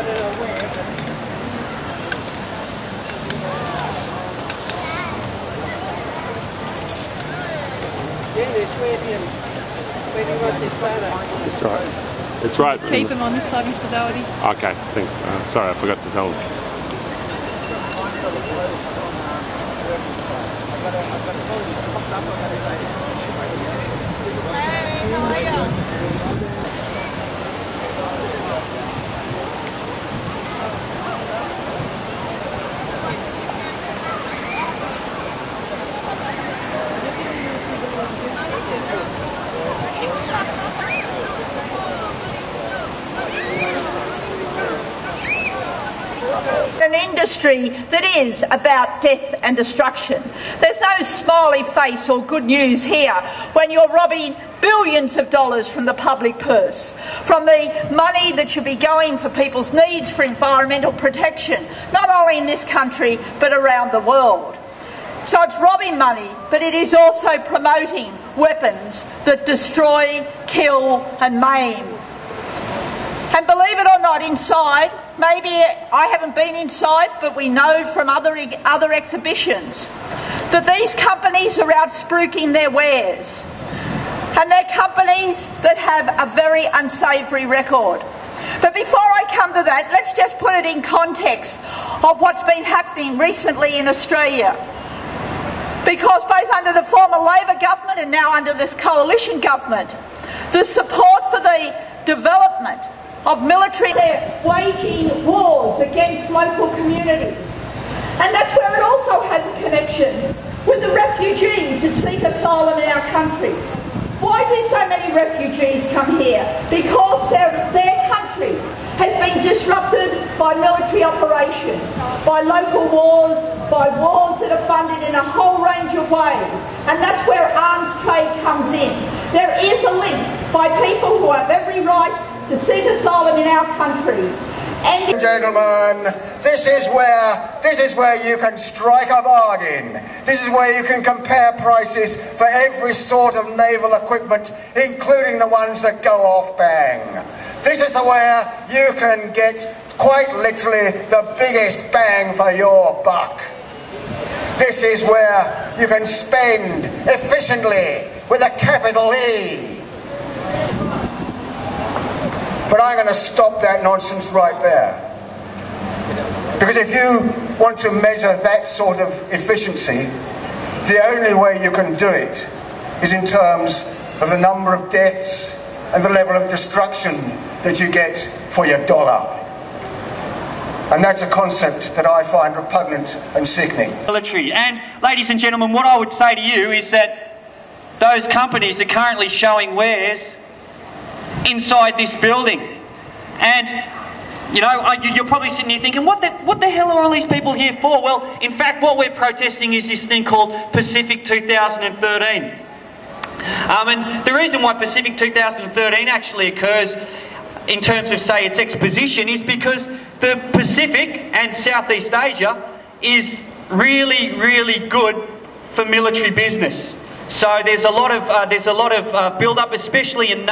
don't know where, but... Dennis, where do you want this banner? It's right. It's right. Keep him on this side, Mr. Doherty. Okay, thanks. Sorry, I forgot to tell him. Hey, how are you? An industry that is about death and destruction. There's no smiley face or good news here when you're robbing billions of dollars from the public purse, from the money that should be going for people's needs for environmental protection, not only in this country but around the world. So it's robbing money, but it is also promoting weapons that destroy, kill and maim. And believe it or not, inside, maybe I haven't been inside, but we know from other exhibitions that these companies are out spruiking their wares. And they're companies that have a very unsavoury record. But before I come to that, let's just put it in context of what's been happening recently in Australia. Because both under the former Labor government and now under this coalition government, the support for the development of military, they're waging wars against local communities. And that's where it also has a connection with the refugees that seek asylum in our country. Why do so many refugees come here? Because their country has been disrupted by military operations, by local wars, by wars that are funded in a whole range of ways. And that's where arms trade comes in. There is a link by people who have every right to seek asylum in our country. And gentlemen, this is where you can strike a bargain. This is where you can compare prices for every sort of naval equipment, including the ones that go off bang. This is where you can get, quite literally, the biggest bang for your buck. This is where you can spend efficiently with a capital E. But I'm going to stop that nonsense right there. Because if you want to measure that sort of efficiency, the only way you can do it is in terms of the number of deaths and the level of destruction that you get for your dollar. And that's a concept that I find repugnant and sickening. Military. And ladies and gentlemen, what I would say to you is that those companies are currently showing wares inside this building, and you know, you're probably sitting here thinking, what the hell are all these people here for? Well, in fact, what we're protesting is this thing called Pacific 2013. And the reason why Pacific 2013 actually occurs in terms of, say, its exposition is because the Pacific and Southeast Asia is really, really good for military business. So there's a lot of build-up, especially in